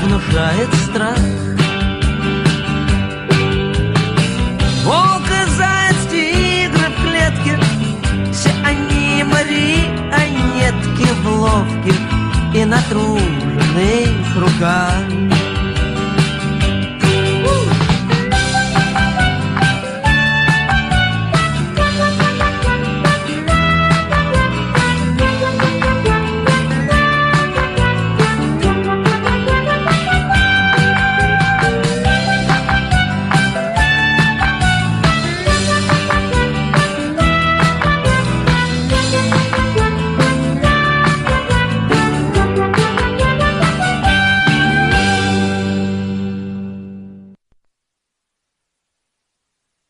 внушает страх. Волк и заяц, тигры в клетке, все они марионетки в ловких и натруженных руках.